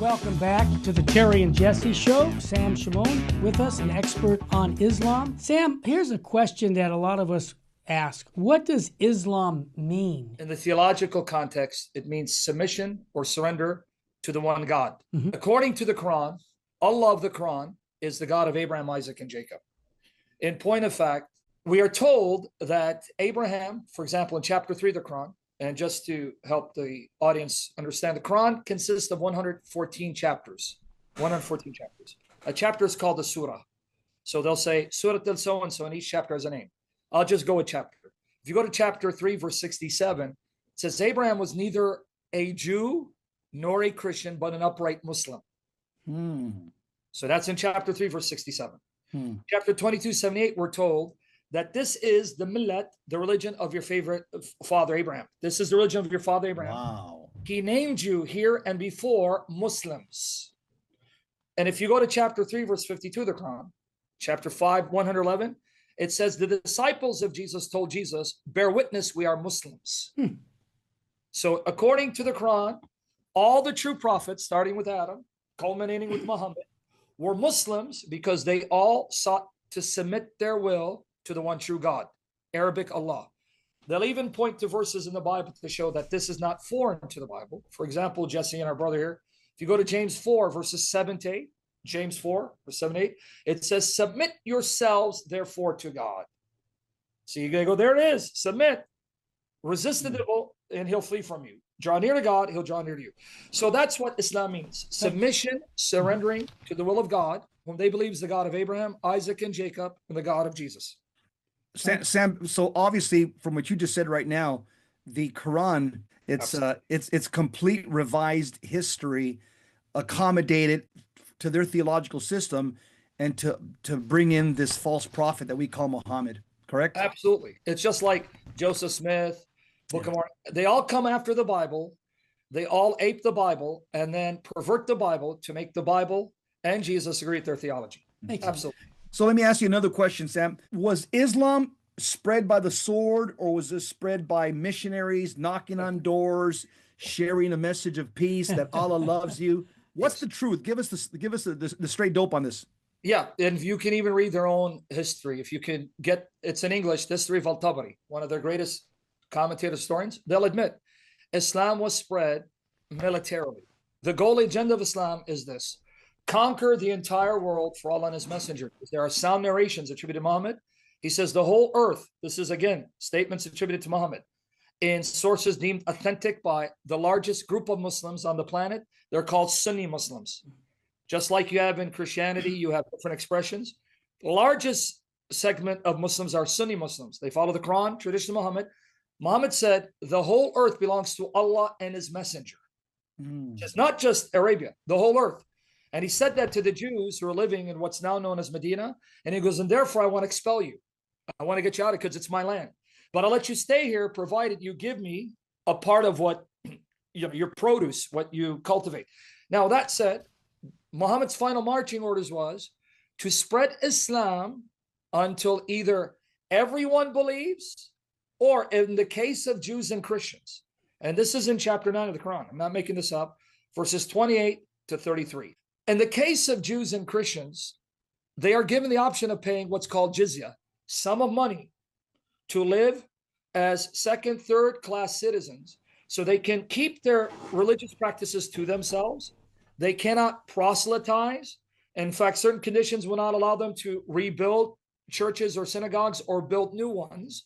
Welcome back to the Terry and Jesse Show. Sam Shimon with us, an expert on Islam. Sam, here's a question that a lot of us ask. What does Islam mean? In the theological context, it means submission or surrender to the one God. According to the Quran, Allah of the Quran is the God of Abraham, Isaac, and Jacob. In point of fact, we are told that Abraham, for example, in chapter 3 of the Quran, and just to help the audience understand, the Quran consists of 114 chapters. 114 chapters. A chapter is called a surah. So they'll say, Surah al so-and-so, and each chapter has a name. I'll just go with chapter. If you go to chapter 3, verse 67, it says, Abraham was neither a Jew nor a Christian, but an upright Muslim. So that's in chapter 3, verse 67. Chapter 22, 78, we're told that this is the millet, the religion of your favorite father Abraham. This is the religion of your father Abraham. Wow. He named you here and before Muslims. And if you go to chapter 3, verse 52 of the Quran, chapter 5, 111, it says the disciples of Jesus told Jesus, bear witness, we are Muslims. So according to the Quran, all the true prophets, starting with Adam, culminating with Muhammad, were Muslims because they all sought to submit their will to the one true God, Arabic Allah. They'll even point to verses in the Bible to show that this is not foreign to the Bible. For example, Jesse and our brother here, if you go to James 4, verses 7 to 8, James 4, verse 7 to 8, it says, submit yourselves, therefore, to God. So you're going to go, there it is, submit. Resist the devil, and he'll flee from you. Draw near to God, he'll draw near to you. So that's what Islam means. Submission, surrendering to the will of God, whom they believe is the God of Abraham, Isaac, and Jacob, and the God of Jesus. Sam, so obviously from what you just said right now, the Quran, it's complete revised history, accommodated to their theological system, and to bring in this false prophet that we call Muhammad, correct? Absolutely. It's just like Joseph Smith, Book of Mormon. They all come after the Bible. They all ape the Bible and then pervert the Bible to make the Bible and Jesus agree with their theology. Absolutely. So let me ask you another question, Sam. Was Islam spread by the sword, or was this spread by missionaries knocking on doors, sharing a message of peace that Allah loves you? What's the truth? Give us the straight dope on this. Yeah, and you can even read their own history. If you can get, it's in English, the history of Al-Tabari, one of their greatest commentator historians. They'll admit Islam was spread militarily. The goal agenda of Islam is this: conquer the entire world for Allah and his messenger. There are sound narrations attributed to Muhammad. He says the whole earth, this is again, statements attributed to Muhammad, in sources deemed authentic by the largest group of Muslims on the planet. They're called Sunni Muslims. Just like you have in Christianity, you have different expressions. The largest segment of Muslims are Sunni Muslims. They follow the Quran, tradition of Muhammad. Muhammad said the whole earth belongs to Allah and his messenger. It's not just Arabia, the whole earth. And he said that to the Jews who are living in what's now known as Medina. And he goes, and therefore I want to expel you. I want to get you out of it because it's my land. But I'll let you stay here, provided you give me a part of what, your produce, what you cultivate. Now, that said, Muhammad's final marching orders was to spread Islam until either everyone believes, or in the case of Jews and Christians, and this is in chapter 9 of the Quran, I'm not making this up, verses 28 to 33. In the case of Jews and Christians, they are given the option of paying what's called jizya, sum of money, to live as second, third class citizens, so they can keep their religious practices to themselves. They cannot proselytize. In fact, certain conditions will not allow them to rebuild churches or synagogues or build new ones.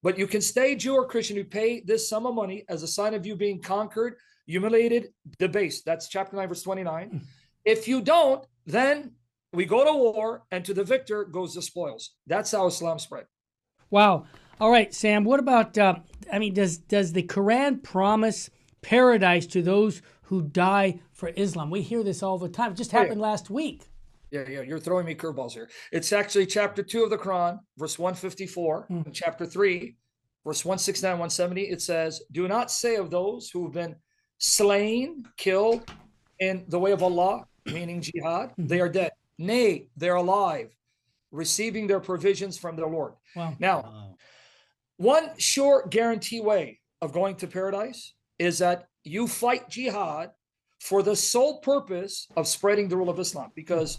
But you can stay Jew or Christian. You pay this sum of money as a sign of you being conquered, humiliated, debased. That's chapter 9, verse 29. If you don't, then we go to war, and to the victor goes the spoils. That's how Islam spread. Wow. All right, Sam, what about, does the Quran promise paradise to those who die for Islam? We hear this all the time. It just happened last week. Yeah, you're throwing me curveballs here. It's actually chapter 2 of the Quran, verse 154, and chapter 3, verse 169, 170. It says, do not say of those who have been slain, killed in the way of Allah, meaning jihad, they are dead. Nay, they're alive, receiving their provisions from their Lord. Wow. Now, one sure guarantee way of going to paradise is that you fight jihad for the sole purpose of spreading the rule of Islam, because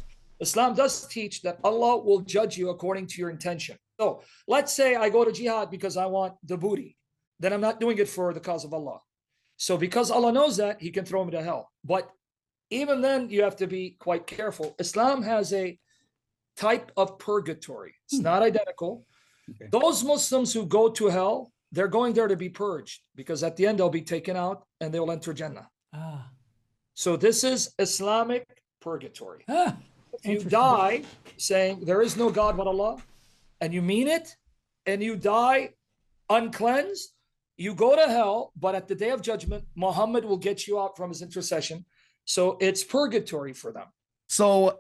Islam does teach that Allah will judge you according to your intention. So let's say I go to jihad because I want the booty, then I'm not doing it for the cause of Allah. So because Allah knows that, he can throw me to hell. But even then, you have to be quite careful. Islam has a type of purgatory. It's not identical. Okay. Those Muslims who go to hell, they're going there to be purged, because at the end they'll be taken out and they will enter Jannah. Ah. So this is Islamic purgatory. Ah. If you Interesting. die saying there is no God but Allah, and you mean it, and you die uncleansed, you go to hell, but at the day of judgment, Muhammad will get you out from his intercession. So it's purgatory for them. So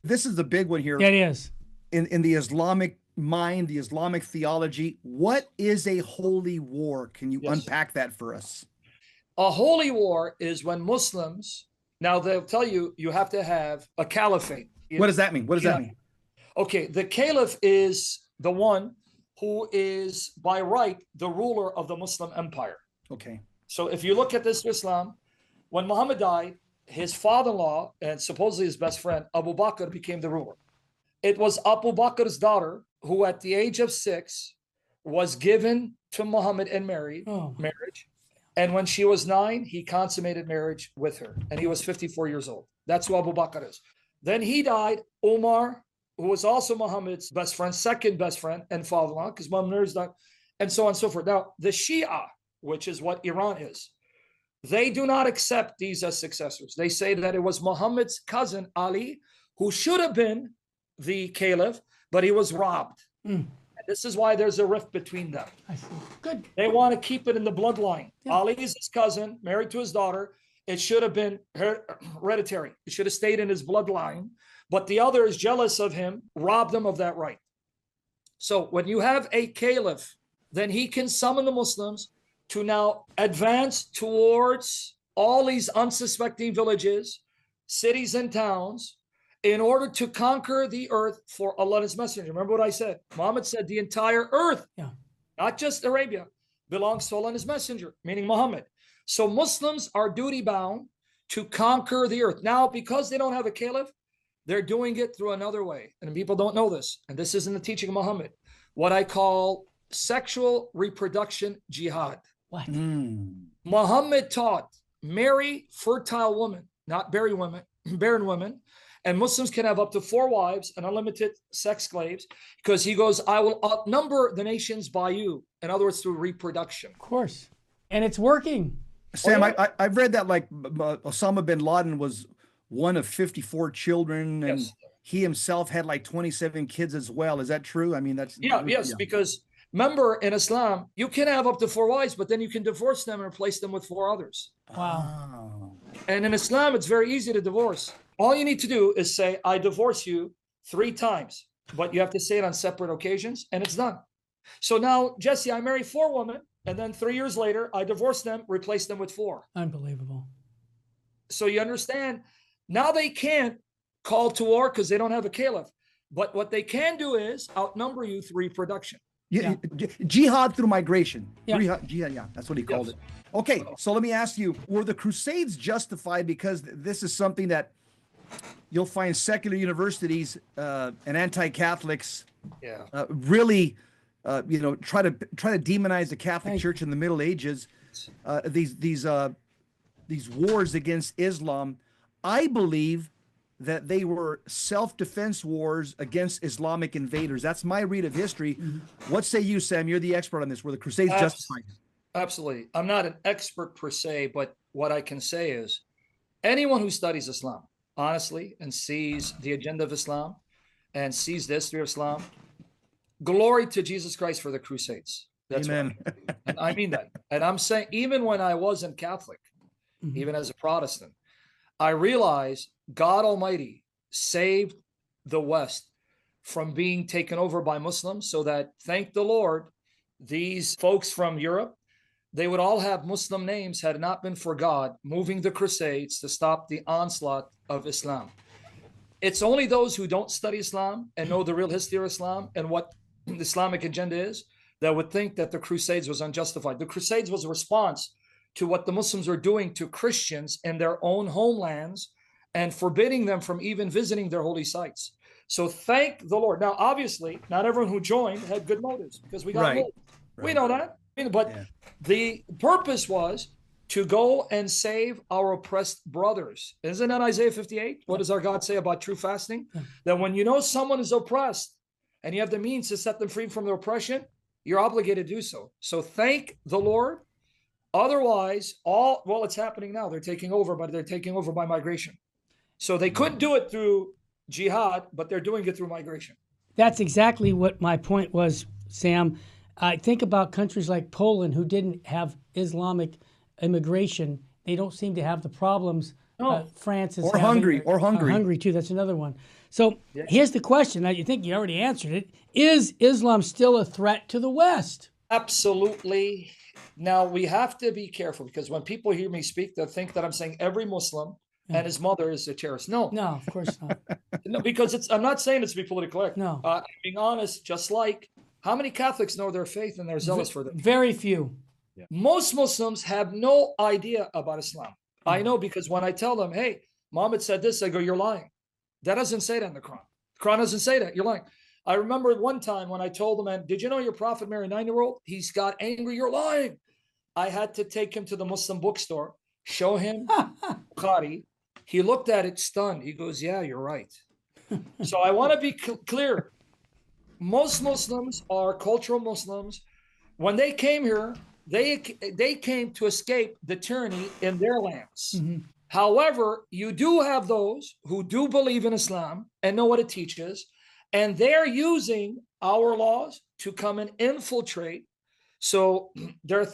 this is the big one here. Yeah, it is. In the Islamic mind, the Islamic theology, what is a holy war? Can you Yes. unpack that for us? A holy war is when Muslims, now they'll tell you, you have to have a caliphate. What does that mean? What does that Yeah. mean? Okay, the caliph is the one who is by right the ruler of the Muslim empire. Okay. So if you look at this Islam, when Muhammad died, his father-in-law and supposedly his best friend, Abu Bakr, became the ruler. It was Abu Bakr's daughter who at the age of 6 was given to Muhammad in marriage. And when she was 9, he consummated marriage with her. And he was 54 years old. That's who Abu Bakr is. Then he died. Umar, who was also Muhammad's best friend, second best friend, and father-in-law, because Muhammad died, and so on and so forth. Now, the Shia, which is what Iran is, they do not accept these as successors. They say that it was Muhammad's cousin, Ali, who should have been the caliph, but he was robbed. And this is why there's a rift between them. I see. Good. They want to keep it in the bloodline. Yeah. Ali is his cousin, married to his daughter. It should have been hereditary. It should have stayed in his bloodline. But the other is jealous of him, robbed him of that right. So when you have a caliph, then he can summon the Muslims to now advance towards all these unsuspecting villages, cities, and towns in order to conquer the earth for Allah and his messenger. Remember what I said? Muhammad said the entire earth, not just Arabia, belongs to Allah and his messenger, meaning Muhammad. So Muslims are duty bound to conquer the earth. Now, because they don't have a caliph, they're doing it through another way. And people don't know this. And this isn't the teaching of Muhammad. What I call sexual reproduction jihad. What? Muhammad taught marry fertile women, not barren women. And Muslims can have up to 4 wives and unlimited sex slaves, because he goes, I will outnumber the nations by you. In other words, through reproduction. Of course. And it's working. Sam, I've read that like Osama bin Laden was one of 54 children, and Yes. he himself had like 27 kids as well. Is that true? I mean, that's Yes, because remember in Islam, you can have up to 4 wives, but then you can divorce them and replace them with 4 others. Wow. And in Islam, it's very easy to divorce. All you need to do is say, I divorce you 3 times, but you have to say it on separate occasions, and it's done. So now, Jesse, I marry 4 women, and then 3 years later, I divorce them, replace them with 4. Unbelievable. So you understand, now they can't call to war because they don't have a caliph. But what they can do is outnumber you through reproduction. Yeah. Jihad through migration. Yeah. Jihad, yeah, that's what he called it. Okay, so let me ask you, were the Crusades justified? Because this is something that you'll find secular universities and anti-Catholics really try to demonize the Catholic Church in the Middle Ages. These wars against Islam, I believe that they were self-defense wars against Islamic invaders. That's my read of history. What say you, Sam? You're the expert on this. Were the Crusades justified? Absolutely. I'm not an expert per se, but what I can say is anyone who studies Islam honestly and sees the agenda of Islam and sees the history of Islam, glory to Jesus Christ for the Crusades. That's Amen. And I mean that. And I'm saying, even when I wasn't Catholic, even as a Protestant, I realized God Almighty saved the West from being taken over by Muslims, so that, thank the Lord, these folks from Europe, they would all have Muslim names had it not been for God moving the Crusades to stop the onslaught of Islam. It's only those who don't study Islam and know the real history of Islam and what the Islamic agenda is that would think that the Crusades was unjustified. The Crusades was a response to what the Muslims are doing to Christians in their own homelands and forbidding them from even visiting their holy sites. So thank the Lord. Now, obviously, not everyone who joined had good motives because we got Right. moved. We know that. But Yeah. the purpose was to go and save our oppressed brothers. Isn't that Isaiah 58? What does our God say about true fasting? That when you know someone is oppressed and you have the means to set them free from their oppression, you're obligated to do so. So thank the Lord. Otherwise, it's happening now. They're taking over, but they're taking over by migration. So they couldn't do it through jihad, but they're doing it through migration. That's exactly what my point was, Sam. I think about countries like Poland who didn't have Islamic immigration. They don't seem to have the problems France is Or having. Hungary, or Hungary. Hungary too. That's another one. So here's the question. Now, you think you already answered it. Is Islam still a threat to the West? Absolutely. Now, we have to be careful because when people hear me speak, they'll think that I'm saying every Muslim and his mother is a terrorist. No, No, of course not. no, because I'm not saying it's to be politically correct. No. I'm being honest, just like how many Catholics know their faith and they're zealous for them? Very few. Most Muslims have no idea about Islam. I know because when I tell them, hey, Muhammad said this, they go, you're lying. That doesn't say that in the Quran. The Quran doesn't say that. You're lying. I remember one time when I told the man, did you know your prophet married a 9-year-old? He's got angry. You're lying. I had to take him to the Muslim bookstore, show him Bukhari. He looked at it stunned. He goes, yeah, you're right. So I want to be clear. Most Muslims are cultural Muslims. When they came here, they came to escape the tyranny in their lands. Mm-hmm. However, you do have those who do believe in Islam and know what it teaches, and they're using our laws to come and infiltrate. So there are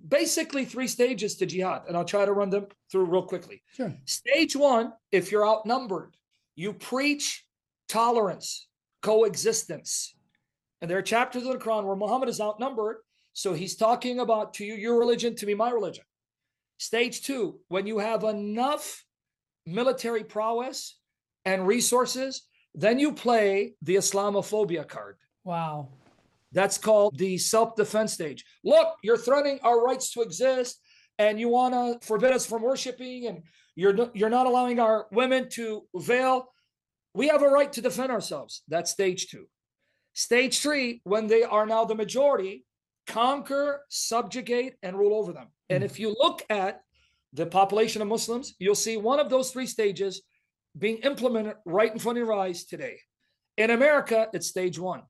basically 3 stages to jihad, and I'll try to run them through real quickly. Sure. Stage 1, if you're outnumbered, you preach tolerance, coexistence. And there are chapters of the Quran where Muhammad is outnumbered, so he's talking about to you, your religion, to me, my religion. Stage 2, when you have enough military prowess and resources, then you play the Islamophobia card. Wow. That's called the self-defense stage. Look, you're threatening our rights to exist, and you want to forbid us from worshiping, and you're not allowing our women to veil. We have a right to defend ourselves. That's stage 2. Stage 3, when they are now the majority, conquer, subjugate, and rule over them. And if you look at the population of Muslims, you'll see one of those 3 stages being implemented right in front of your eyes today. In America, it's stage 1.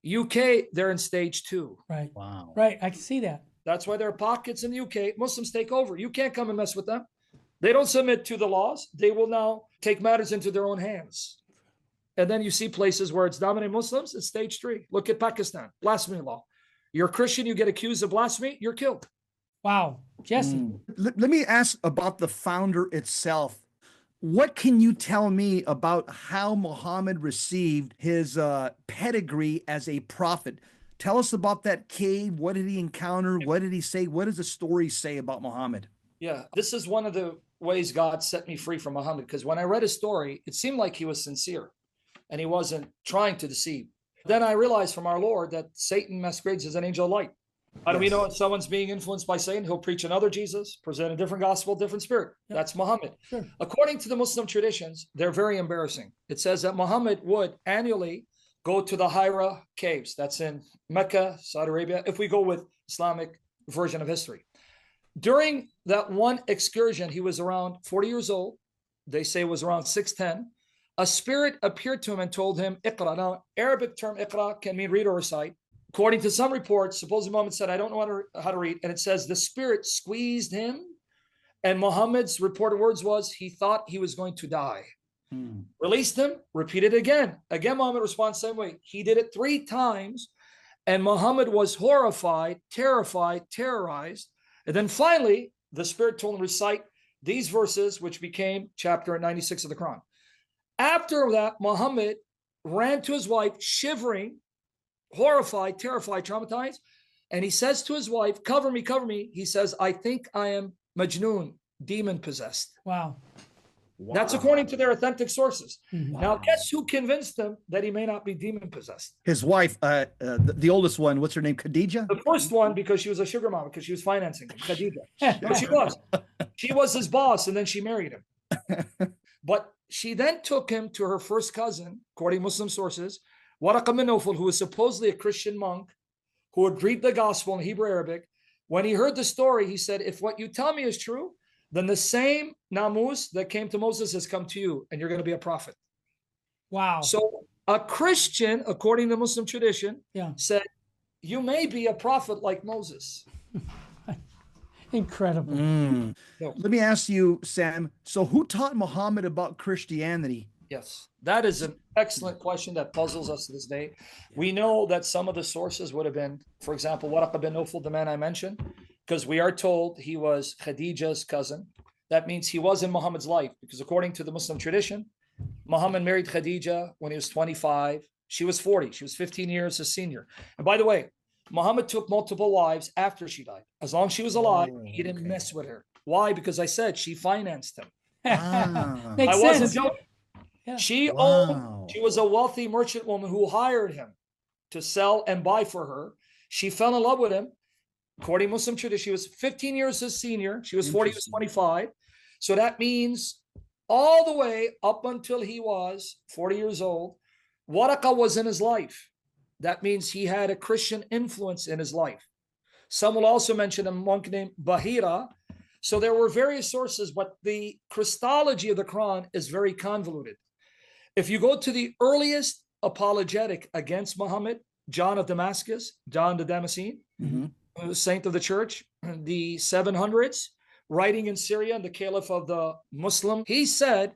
UK, they're in stage 2. Right. Wow. Right. I can see that. That's why there are pockets in the UK. Muslims take over. You can't come and mess with them. They don't submit to the laws. They will now take matters into their own hands. And then you see places where it's dominated Muslims. It's stage 3. Look at Pakistan, blasphemy law. You're a Christian, you get accused of blasphemy, you're killed. Wow. Jesse. Let me ask about the founder itself. What can you tell me about how Muhammad received his pedigree as a prophet? Tell us about that cave. What did he encounter? What did he say? What does the story say about Muhammad? Yeah, this is one of the ways God set me free from Muhammad, because when I read his story, it seemed like he was sincere and he wasn't trying to deceive. Then I realized from our Lord that Satan masquerades as an angel of light. How do we know if someone's being influenced by Satan? He'll preach another Jesus, present a different gospel, different spirit. Yep. That's Muhammad. Sure. According to the Muslim traditions, they're very embarrassing. It says that Muhammad would annually go to the Hira caves. That's in Mecca, Saudi Arabia, if we go with Islamic version of history. During that one excursion, he was around 40 years old. They say it was around 6'10". A spirit appeared to him and told him, Iqra. Now, Arabic term Iqra can mean read or recite. According to some reports, supposedly Muhammad said, I don't know how to read. And it says the spirit squeezed him. And Muhammad's reported words was, he thought he was going to die. Released him, repeated again. Again, Muhammad responds the same way. He did it 3 times. And Muhammad was horrified, terrified, terrorized. And then finally, the spirit told him to recite these verses, which became chapter 96 of the Quran. After that, Muhammad ran to his wife, shivering, horrified, terrified, traumatized. And he says to his wife, cover me, cover me. He says, I think I am Majnun, demon possessed. Wow. That's according to their authentic sources. Mhm. Now, guess who convinced them that he may not be demon possessed? His wife, the oldest one, what's her name? Khadijah? The first one, because she was a sugar mama, because she was financing him, Khadija. But she was. She was his boss, and then she married him. But she then took him to her first cousin, according to Muslim sources, Waraq bin Nawfal, who was supposedly a Christian monk, who would read the gospel in Hebrew Arabic. When he heard the story, he said, if what you tell me is true, then the same namus that came to Moses has come to you, and you're going to be a prophet. Wow. So a Christian, according to Muslim tradition, Yeah. said, you may be a prophet like Moses. Incredible. Mm. No. Let me ask you, Sam. So who taught Muhammad about Christianity? Yes, that is an excellent question that puzzles us to this day. We know that some of the sources would have been, for example, Waraq bin Nawfal, the man I mentioned, because we are told he was Khadija's cousin. That means he was in Muhammad's life, because according to the Muslim tradition, Muhammad married Khadija when he was 25. She was 40. She was 15 years his senior. And by the way, Muhammad took multiple wives after she died. As long as she was alive, he didn't mess with her. Why? Because I said she financed him. Ah. Makes I wasn't sense. joking. Yeah. She Wow. she was a wealthy merchant woman who hired him to sell and buy for her. She fell in love with him. According to Muslim tradition, she was 15 years his senior. She was 40, he was 25. So that means all the way up until he was 40 years old, Waraqah was in his life. That means he had a Christian influence in his life. Some will also mention a monk named Bahira. So there were various sources, but the Christology of the Quran is very convoluted. If you go to the earliest apologetic against Muhammad, John of Damascus, John the Damascene, saint of the church, the 700s, writing in Syria, the caliph of the Muslim, he said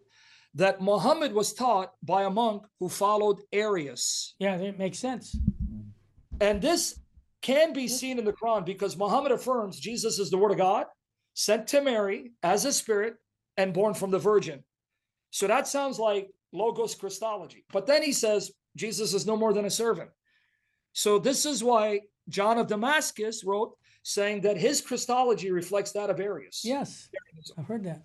that Muhammad was taught by a monk who followed Arius. Yeah, that makes sense. And this can be seen in the Quran because Muhammad affirms Jesus is the word of God, sent to Mary as a spirit and born from the virgin. So that sounds like Logos Christology. But then he says Jesus is no more than a servant. So this is why John of Damascus wrote saying that his Christology reflects that of Arius. Yes, I've heard that.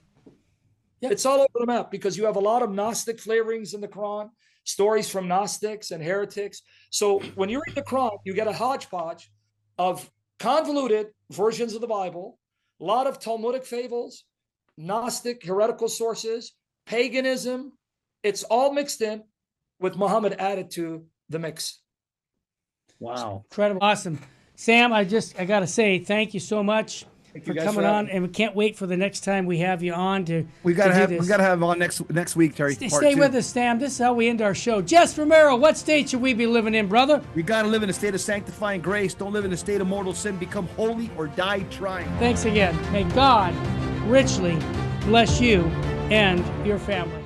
It's all over the map because you have a lot of Gnostic flavorings in the Quran, stories from Gnostics and heretics. So when you read the Quran, you get a hodgepodge of convoluted versions of the Bible, a lot of Talmudic fables, Gnostic heretical sources, paganism. It's all mixed in with Muhammad added to the mix. Wow. Incredible. Awesome. Sam, I got to say thank you so much for coming on, and we can't wait for the next time we have you on to We gotta to do have this. we gotta have him on next week, Terry. part Stay 2. with us, Sam. This is how we end our show. Jess Romero, what state should we be living in, brother? We gotta live in a state of sanctifying grace. Don't live in a state of mortal sin. Become holy or die trying. Thanks again. May God richly bless you and your family.